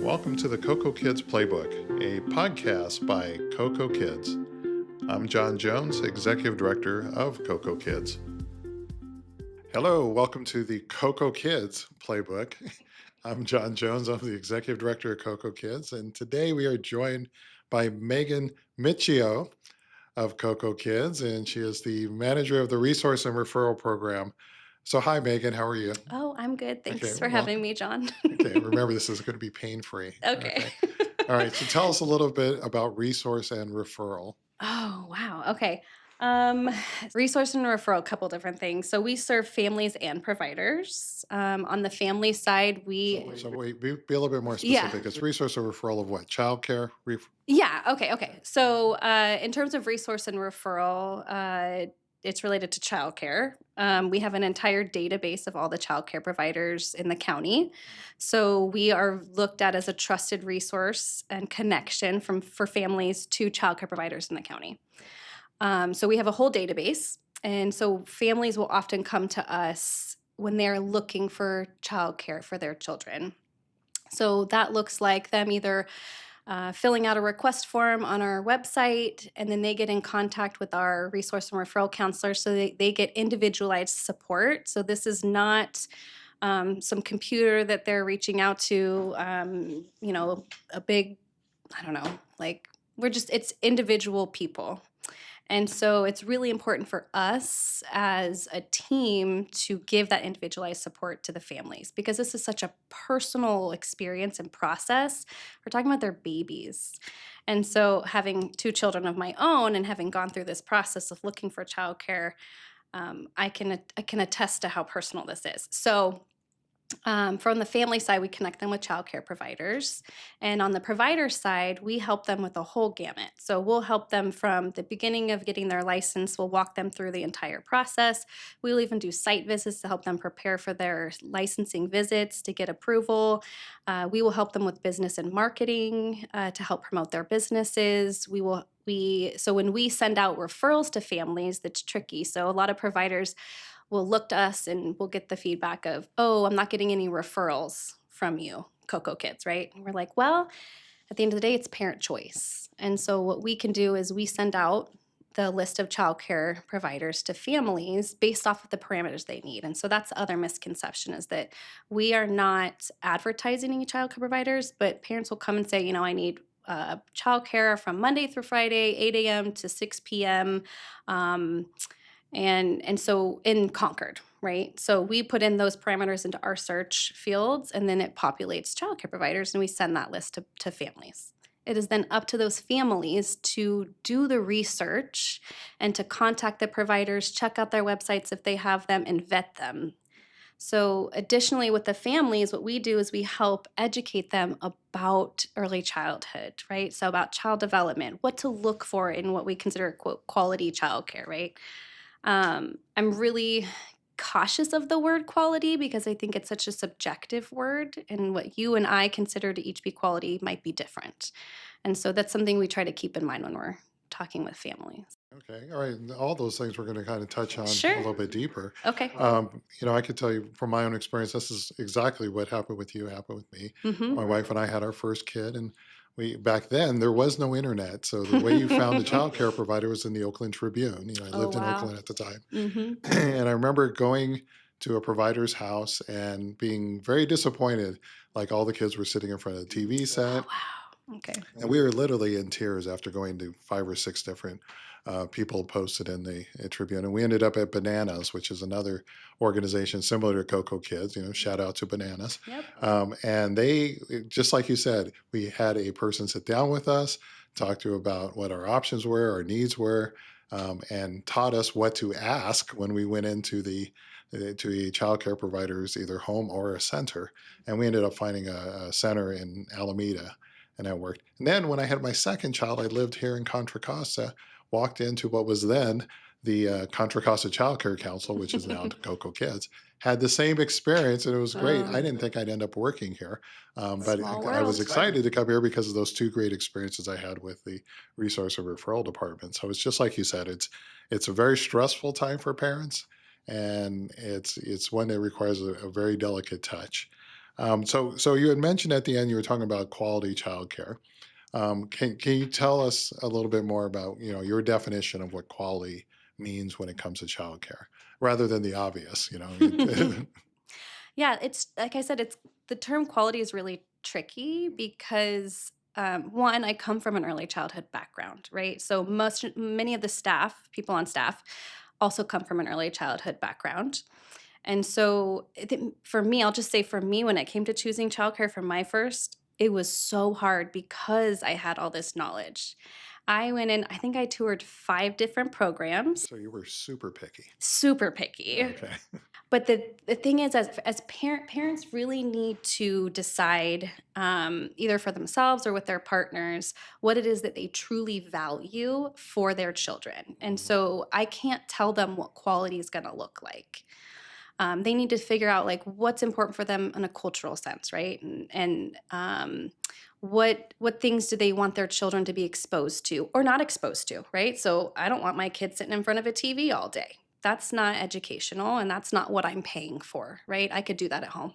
Welcome to the Coco Kids Playbook, a podcast by Coco Kids. I'm John Jones, Executive Director of Coco Kids. Hello, welcome to the Coco Kids Playbook. I'm John Jones, I'm the Executive Director of Coco Kids, and today we are joined by Megan Michio of Coco Kids, and she is the manager of the Resource and Referral Program. So hi, Megan, how are you? Oh, I'm good. Okay, Thanks for having welcome. me, John. Okay, remember this is going to be pain-free. Okay. Okay. All right, so tell us a little bit about resource and referral. Oh, wow. Okay. Um, Resource and referral, a couple different things. So we serve families and providers. On the family side, So wait, be a little bit more yeah, specific. It's resource or referral of what? Childcare? yeah. Okay. So in terms of resource and referral, it's related to childcare. We have an entire database of all the childcare providers in the county. So we are looked at as a trusted resource and connection for families to childcare providers in the county. So we have a whole database, and so families will often come to us when they're looking for childcare for their children. So that looks like them either filling out a request form on our website, and then they get in contact with our resource and referral counselor so they get individualized support. So this is not some computer that they're reaching out to, a big, I don't know, like it's individual people. And so it's really important for us as a team to give that individualized support to the families because this is such a personal experience and process. We're talking about their babies. And so having two children of my own and having gone through this process of looking for childcare, I can attest to how personal this is. So from the family side, we connect them with childcare providers. And on the provider side, we help them with the whole gamut. So we'll help them from the beginning of getting their license. We'll walk them through the entire process. We'll even do site visits to help them prepare for their licensing visits to get approval. We will help them with business and marketing to help promote their businesses. So when we send out referrals to families, that's tricky. So a lot of providers will look to us and we'll get the feedback of, oh, I'm not getting any referrals from you, Coco Kids, right? And we're like, well, at the end of the day, it's parent choice. And so what we can do is we send out the list of childcare providers to families based off of the parameters they need. And so that's the other misconception is that we are not advertising any childcare providers, but parents will come and say, I need childcare from Monday through Friday, 8 a.m. to 6 p.m. And so in Concord, right? So we put in those parameters into our search fields, and then it populates childcare providers, and we send that list to families. It is then up to those families to do the research and to contact the providers, check out their websites if they have them, and vet them. So additionally, with the families, what we do is we help educate them about early childhood, right? So about child development, what to look for in what we consider, quote, quality childcare, right? I'm really cautious of the word quality because I think it's such a subjective word, and what you and I consider to each be quality might be different. And so that's something we try to keep in mind when we're talking with families. Okay, all right. And all those things we're going to kind of touch on a Sure. little bit deeper. Okay. I could tell you from my own experience, this is exactly what happened with you, happened with me. Mm-hmm. My wife and I had our first kid, and we back then there was no internet. So the way you found a child care provider was in the Oakland Tribune. I Oh, lived in wow. Oakland at the time. Mm-hmm. And I remember going to a provider's house and being very disappointed. Like all the kids were sitting in front of the TV Oh, set. wow. Okay. And we were literally in tears after going to five or six different people posted in the Tribune. And we ended up at Bananas, which is another organization similar to Coco Kids, shout out to Bananas. Yep. And they, just like you said, we had a person sit down with us, talk to about what our options were, our needs were, and taught us what to ask when we went into to a childcare provider's either home or a center. And we ended up finding a center in Alameda, and that worked. And then when I had my second child, I lived here in Contra Costa, walked into what was then the Contra Costa Child Care Council, which is now Coco Kids, had the same experience, and it was great. I didn't think I'd end up working here, but Small I was world. excited to come here because of those two great experiences I had with the Resource and Referral Department. So it's just like you said, it's a very stressful time for parents, and it's one that requires a very delicate touch. So you had mentioned at the end you were talking about quality childcare. Can you tell us a little bit more about your definition of what quality means when it comes to childcare, rather than the obvious? Yeah, it's like I said, it's the term quality is really tricky because one, I come from an early childhood background, right? So many of the staff, people on staff, also come from an early childhood background. And so for me, I'll just say for me, when it came to choosing childcare for my first, it was so hard because I had all this knowledge. I went in, I think I toured 5 different programs, So you were super picky. super picky. Okay. But the thing is, as parents really need to decide, either for themselves or with their partners, what it is that they truly value for their children. And Mhm. so I can't tell them what quality is going to look like. They need to figure out like what's important for them in a cultural sense, right? And what things do they want their children to be exposed to or not exposed to, right? So I don't want my kids sitting in front of a TV all day. That's not educational, and that's not what I'm paying for, right? I could do that at home.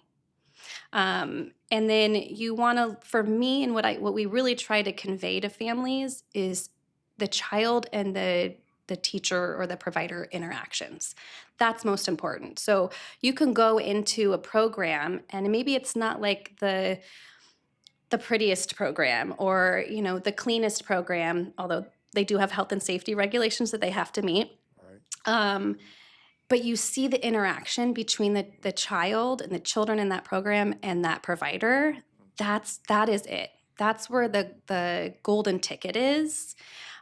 And then you want to, for me, and what we really try to convey to families is the child and the teacher or the provider interactions. That's most important. So you can go into a program and maybe it's not like the prettiest program or the cleanest program, although they do have health and safety regulations that they have to meet. All right. Um, but you see the interaction between the child and the children in that program and that provider. That is it. That's where the golden ticket is.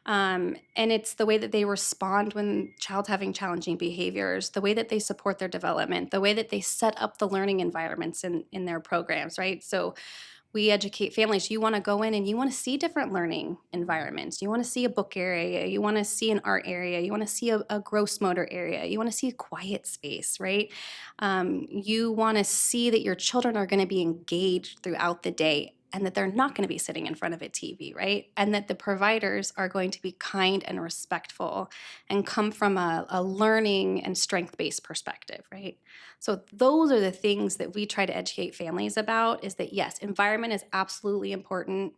And it's the way that they respond when child's having challenging behaviors, the way that they support their development, the way that they set up the learning environments in their programs, right? So we educate families. You want to go in and you want to see different learning environments. You want to see a book area. You want to see an art area. You want to see a gross motor area. You want to see a quiet space, right? You want to see that your children are going to be engaged throughout the day and that they're not going to be sitting in front of a TV, right? And that the providers are going to be kind and respectful and come from a learning and strength based perspective, right? So those are the things that we try to educate families about is that yes, environment is absolutely important.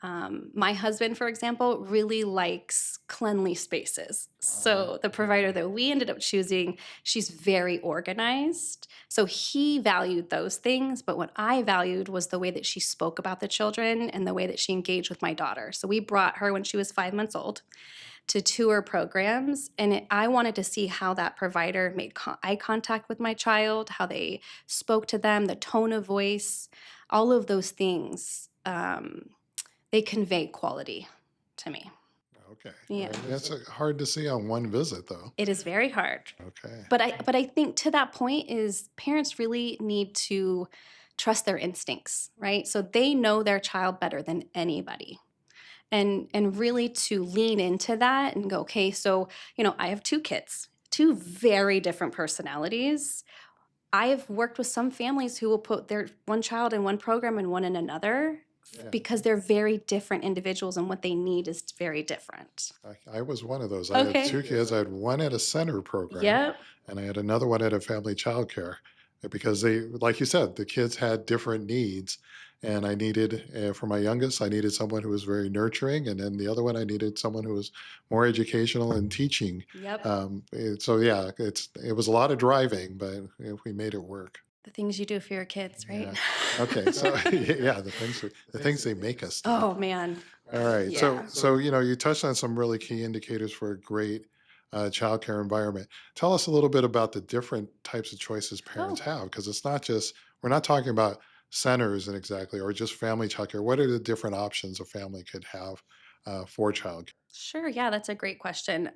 My husband, for example, really likes cleanly spaces. So the provider that we ended up choosing, she's very organized. So he valued those things. But what I valued was the way that she spoke about the children and the way that she engaged with my daughter. So we brought her when she was 5 months old to tour programs. And I wanted to see how that provider made eye contact with my child, how they spoke to them, the tone of voice, all of those things. They convey quality to me. Okay. Yeah. That's hard to see on one visit, though. It is very hard. Okay. But I think to that point is parents really need to trust their instincts, right? So they know their child better than anybody. And really to lean into that and go, okay, so I have 2 kids, 2 very different personalities. I have worked with some families who will put their one child in one program and one in another Yeah. because they're very different individuals and what they need is very different. I was one of those. I had Okay. 2 kids. I had one at a center program, Yep. and I had another one at a family childcare because they, like you said, the kids had different needs. And I needed, for my youngest, I needed someone who was very nurturing. And then the other one, I needed someone who was more educational and teaching. Yep. So yeah, it was a lot of driving, but we made it work. The things you do for your kids, right? Yeah. Okay. So yeah, the things they make us do. Oh man. All right. Yeah. So you touched on some really key indicators for a great childcare environment. Tell us a little bit about the different types of choices parents Oh, have, because it's not just we're not talking about centers and exactly or just family childcare. What are the different options a family could have for childcare? sure. Yeah, that's a great question.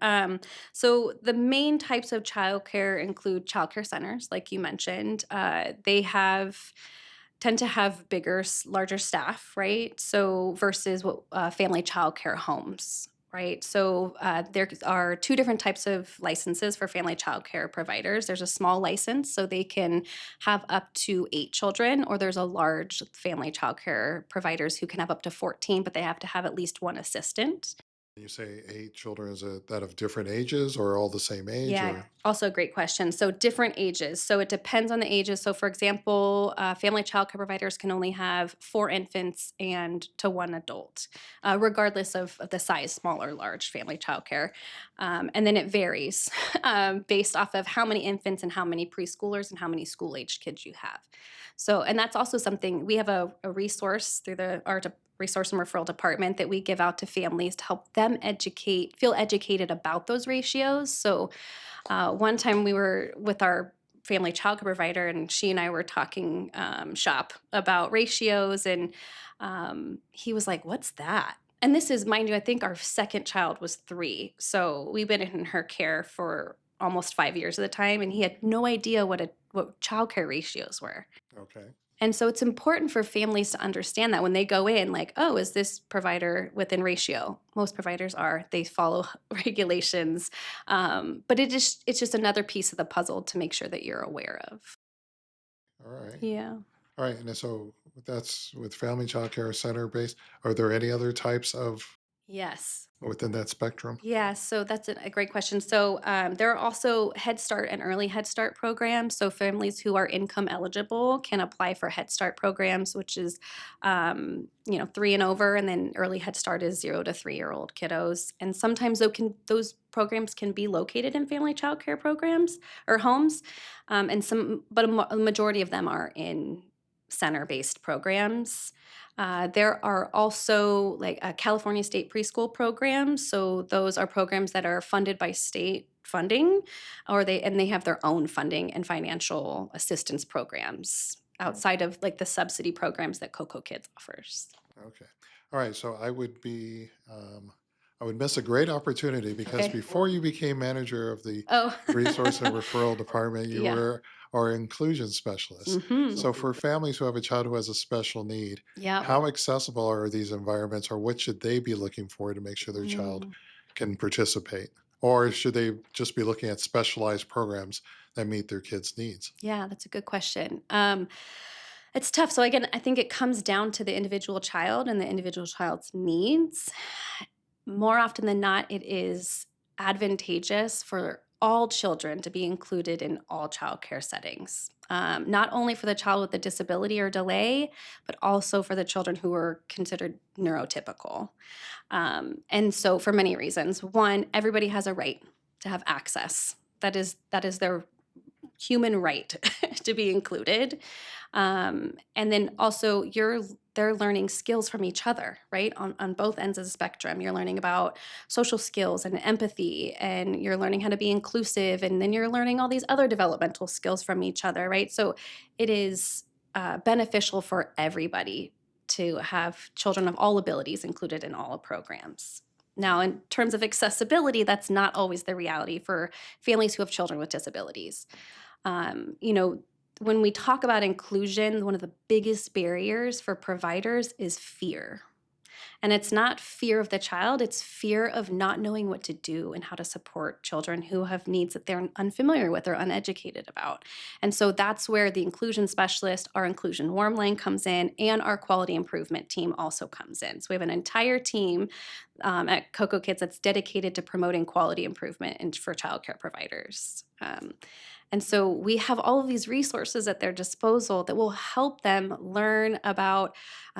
So the main types of childcare include childcare centers, like you mentioned. They tend to have bigger, larger staff, right? So versus what family childcare homes, right? So there are 2 different types of licenses for family childcare providers. There's a small license, so they can have up to 8 children, or there's a large family childcare providers who can have up to 14, but they have to have at least one assistant. You say 8 children, is it that of different ages or all the same age Yeah, or also a great question. So different ages. So it depends on the ages. So for example, family child care providers can only have 4 infants and to 1 adult, regardless of the size, small or large family child care. And then it varies based off of how many infants and how many preschoolers and how many school-aged kids you have. So, and that's also something we have a resource through our resource and referral department that we give out to families to help them feel educated about those ratios. So one time we were with our family childcare provider, and she and I were talking shop about ratios, and he was like, "What's that?" And this is, mind you, I think our second child was 3, so we've been in her care for almost 5 years at the time, and he had no idea what childcare ratios were. okay. And so it's important for families to understand that when they go in, like, oh, is this provider within ratio? Most providers are. They follow regulations, but it's just another piece of the puzzle to make sure that you're aware of. All right. Yeah. All right. And so that's with family child care center based. Are there any other types of Yes. within that spectrum? Yeah, so that's a great question. So there are also Head Start and Early Head Start programs. So families who are income eligible can apply for Head Start programs, which is 3 and over, and then Early Head Start is 0 to 3-year-old kiddos. And sometimes those programs can be located in family child care programs or homes, but a majority of them are in center-based programs. There are also like California state preschool programs. So those are programs that are funded by state funding, they have their own funding and financial assistance programs outside of like the subsidy programs that Coco Kids offers. Okay. All right. So I would miss a great opportunity because Okay. before you became manager of the Oh, resource and referral department, you yeah. were our inclusion specialist. Hmm. So for families who have a child who has a special need, Yeah. how accessible are these environments or what should they be looking for to make sure their child Mm. can participate? Or should they just be looking at specialized programs that meet their kids' needs? Yeah, that's a good question. It's tough. So again, I think it comes down to the individual child and the individual child's needs. More often than not, it is advantageous for all children to be included in all childcare settings. Not only for the child with a disability or delay, but also for the children who are considered neurotypical. And so, for many reasons, one, everybody has a right to have access. That is their human right to be included. And then also they're learning skills from each other, right? On both ends of the spectrum. You're learning about social skills and empathy, and you're learning how to be inclusive, and then you're learning all these other developmental skills from each other, right? So it is beneficial for everybody to have children of all abilities included in all programs. Now, in terms of accessibility, that's not always the reality for families who have children with disabilities. Um, you know, when we talk about inclusion, one of the biggest barriers for providers is fear. And it's not fear of the child, it's fear of not knowing what to do and how to support children who have needs that they're unfamiliar with or uneducated about. And so that's where the inclusion specialist, our inclusion warm line comes in, and our quality improvement team also comes in. So we have an entire team at Coco Kids that's dedicated to promoting quality improvement for childcare providers. And so we have all of these resources at their disposal that will help them learn about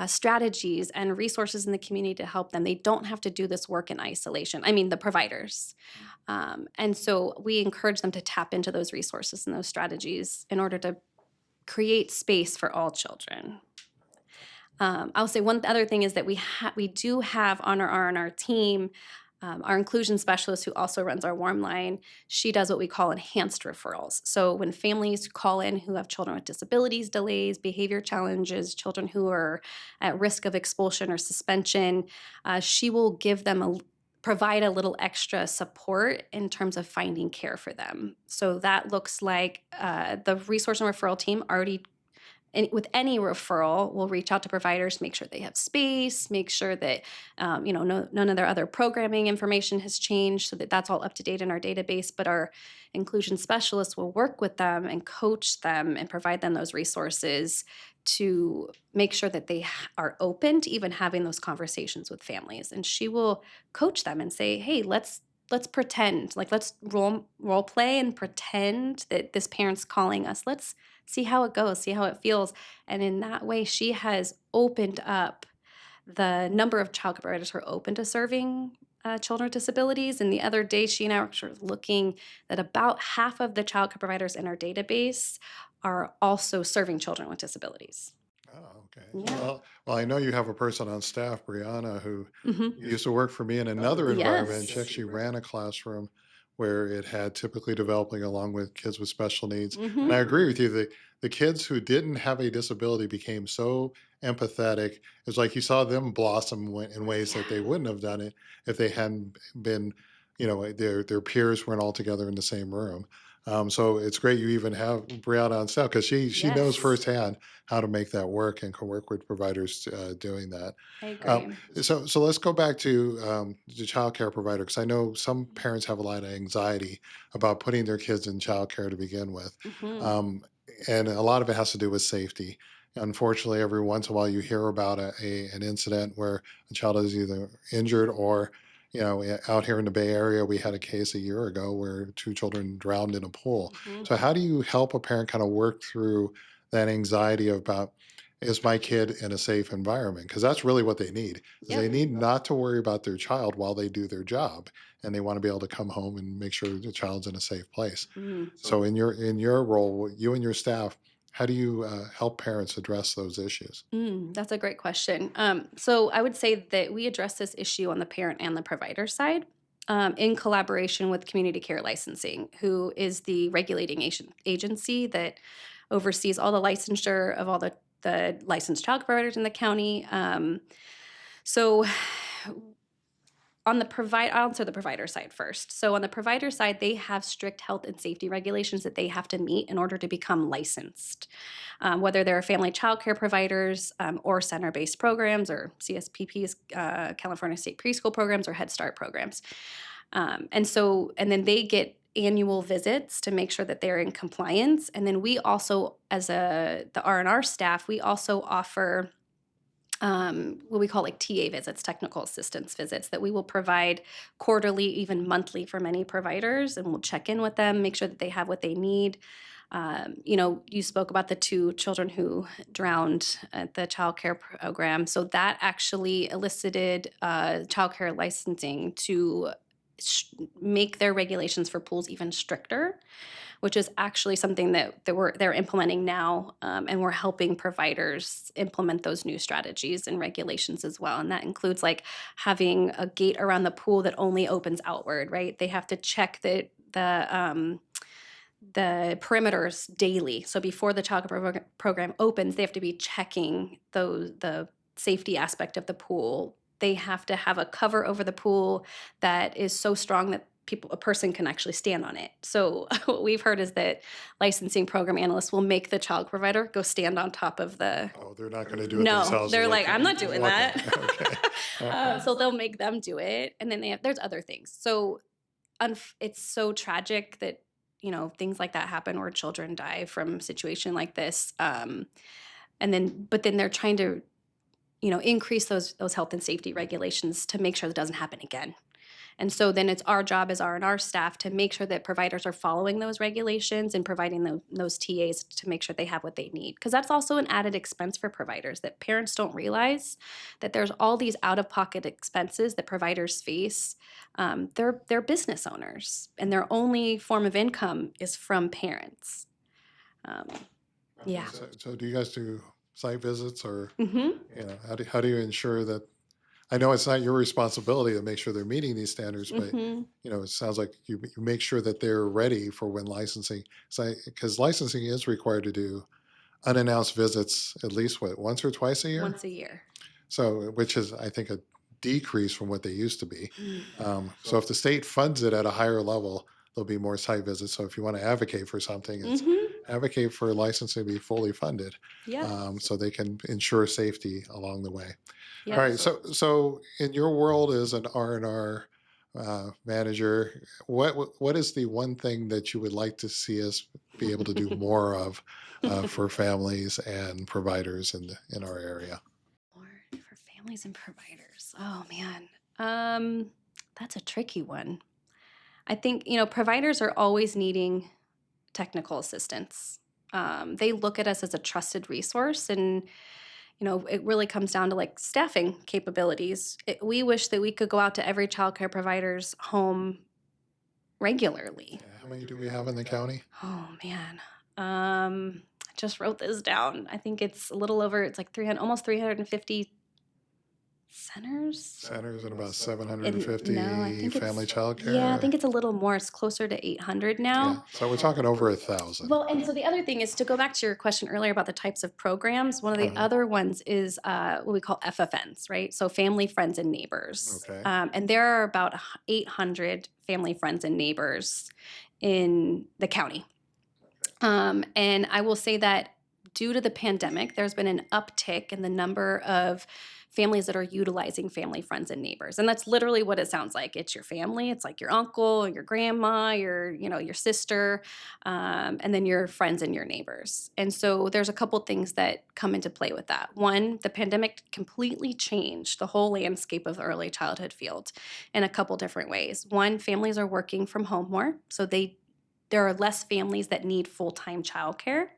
strategies and resources in the community to help them. They don't have to do this work in isolation. I mean, the providers. And so we encourage them to tap into those resources and those strategies in order to create space for all children. I'll say one other thing is that we do have on our R&R team our inclusion specialist who also runs our warm line. She does what we call enhanced referrals. So when families call in who have children with disabilities, delays, behavior challenges, children who are at risk of expulsion or suspension, she will provide a little extra support in terms of finding care for them. So that looks like the resource and referral team already, and with any referral, we'll reach out to providers, make sure they have space, make sure that none of their other programming information has changed, so that that's all up to date in our database. But our inclusion specialists will work with them and coach them and provide them those resources to make sure that they are open to even having those conversations with families, and she will coach them and say, hey, let's pretend, like, let's role play and pretend that this parent's calling us. Let's see how it goes, see how it feels. And in that way, she has opened up the number of child care providers who are open to serving children with disabilities. And the other day, she and I were sort of looking that about half of the child care providers in our database are also serving children with disabilities. Oh, okay. Yeah. Well, I know you have a person on staff, Brianna, who Hmm. used to work for me in another environment. She Yes. actually ran a classroom where it had typically developing along with kids with special needs. And I Hmm. agree with you. The kids who didn't have a disability became so empathetic. It's like you saw them blossom in ways that they Yeah. wouldn't have done it if they hadn't been, their peers weren't all together in the same room. So it's great you even have Brianna on staff because she knows Yes. firsthand how to make that work and can work with providers doing that. I Um, agree. so let's go back to the child care provider because I know some parents have a lot of anxiety about putting their kids in child care to begin with, Hmm. um, and a lot of it has to do with safety. Unfortunately, every once in a while you hear about an incident where a child is either injured or out here in the Bay Area, we had a case a year ago where two children drowned in a pool. Hmm. So, how do you help a parent kind of work through that anxiety about is my kid in a safe environment? Because that's really what they need. Is they Yep. need not to worry about their child while they do their job, and they want to be able to come home and make sure the child's in a safe place. Mm. So, in your role, you and your staff, how do you help parents address those issues? That's a great question. So I would say that we address this issue on the parent and the provider side, in collaboration with Community Care Licensing, who is the regulating agency that oversees all the licensure of all the licensed child care providers in the county. So on the I'll answer the provider side first. So on the provider side, they have strict health and safety regulations that they have to meet in order to become licensed. Whether they're family child care providers, or center-based programs, or CSPPs, California State Preschool Programs, or Head Start programs. And then they get annual visits to make sure that they're in compliance. And then we also, as the R&R staff, we also offer what we call like TA visits, technical assistance visits, that we will provide quarterly, even monthly for many providers, and we'll check in with them, make sure that they have what they need. You spoke about the two children who drowned at the child care program. So that actually elicited child care licensing to make their regulations for pools even stricter, which is actually something that they're implementing now, and we're helping providers implement those new strategies and regulations as well. And that includes like having a gate around the pool that only opens outward. Right? They have to check the perimeters daily. So before the child care program opens, they have to be checking the safety aspect of the pool. They have to have a cover over the pool that is so strong that a person can actually stand on it. So what we've heard is that licensing program analysts will make the child provider go stand on top of the. Oh, they're not going to do it No, themselves. they're like, I'm not doing Okay. that. Okay. Uh, So they'll make them do it, and then there's other things. So it's so tragic that things like that happen where children die from a situation like this, but then they're trying to increase those health and safety regulations to make sure that doesn't happen again. And so then it's our job as R&R staff to make sure that providers are following those regulations and providing those TAs to make sure they have what they need. Because that's also an added expense for providers that parents don't realize, that there's all these out-of-pocket expenses that providers face. They're business owners, and their only form of income is from parents. Um, yeah. so do you guys do site visits or, Hmm. how do you ensure that I know it's not your responsibility to make sure they're meeting these standards, but Hmm. it sounds like you make sure that they're ready for when licensing. Because licensing is required to do unannounced visits at least what once or twice a year. Once a year. So, which is I think a decrease from what they used to be. Mm. So, if the state funds it at a higher level, there'll be more site visits. So, if you want to advocate for something, it's Hmm. advocate for licensing to be fully funded, Yep. so they can ensure safety along the way. All Yep. right. So in your world as an R&R manager, what is the one thing that you would like to see us be able to do more of for families and providers in our area? Lord, for families and providers. Oh man. That's a tricky one. I think, providers are always needing technical assistance. They look at us as a trusted resource, and it really comes down to like staffing capabilities. We wish that we could go out to every childcare provider's home regularly. How many do we have in the county? Oh man. I just wrote this down. I think it's a little over, it's like 300, almost 350 centers. Centers and about 750 No, I think family it's, childcare. yeah, I think it's a little more. It's closer to 800 Yeah, now. so we're talking over 1,000. Well, and so the other thing is to go back to your question earlier about the types of programs. One of the other ones is what we call FFNs, right? So family, friends, and neighbors. Okay. And there are about 800 family, friends, and neighbors in the county. And I will say that due to the pandemic, there's been an uptick in the number of families that are utilizing family, friends, and neighbors. And that's literally what it sounds like. It's your family. It's like your uncle, your grandma, your sister, and then your friends and your neighbors. And so there's a couple things that come into play with that. One, the pandemic completely changed the whole landscape of the early childhood field in a couple different ways. One, families are working from home more. So there are less families that need full-time childcare.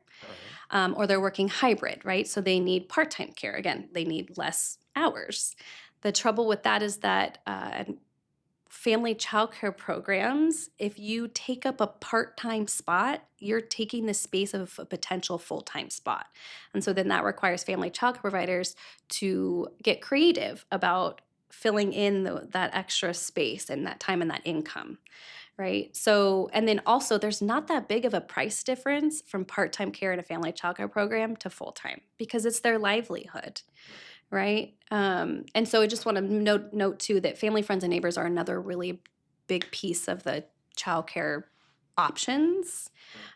Or they're working hybrid, right? So they need part-time care. Again, they need less hours. The trouble with that is that family childcare programs, if you take up a part-time spot, you're taking the space of a potential full-time spot. And so then that requires family childcare providers to get creative about filling in that extra space and that time and that income. Right. So, and then also there's not that big of a price difference from part-time care in a family childcare program to full-time because it's their livelihood. Right. And so I just want to note too that family, friends, and neighbors are another really big piece of the childcare options.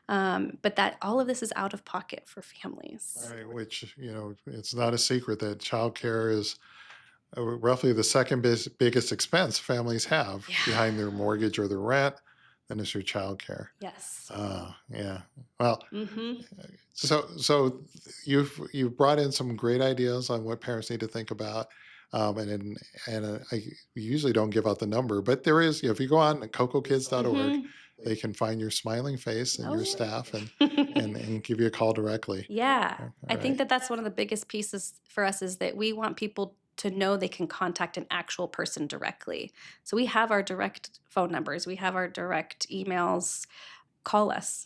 But that all of this is out of pocket for families. Right, which, it's not a secret that childcare is roughly the second biggest expense families have Yeah. behind their mortgage or their rent. Then it's your childcare. Yes. Yeah. Well, Mm-hmm. so you've brought in some great ideas on what parents need to think about. I usually don't give out the number, but there is, if you go on cocokids.org, Mm-hmm. they can find your smiling face and your Oh. staff and give you a call directly. Yeah. All I think right. that's one of the biggest pieces for us is that we want people to know they can contact an actual person directly. So we have our direct phone numbers, we have our direct emails. Call us.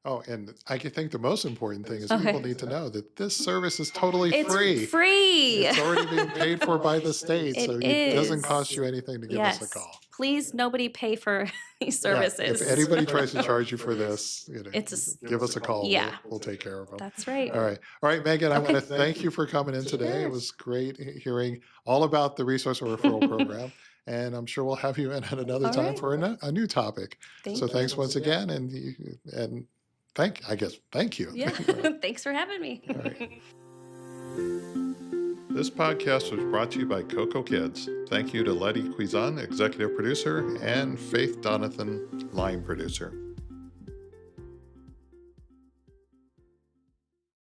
Oh, and I think the most important thing is Okay. people need to know that this service is totally It's free. free. It's already being paid for by the state, It so it doesn't is. cost you anything to give us a Yes. call. Please, nobody pay for these Yeah, services. if anybody tries to charge you for this, It's give us a call. Yeah. We'll take care of them. That's right. All right, Megan, I want Okay. to thank you for coming in today. It Sure. was great hearing all about the resource and referral program, and I'm sure we'll have you in at another All time right. for a new topic. Thank So you. thanks once again, and thank you. Yeah. Thanks for having me. All right. This podcast was brought to you by Coco Kids. Thank you to Letty Cuizan, executive producer, and Faith Donathan, line producer.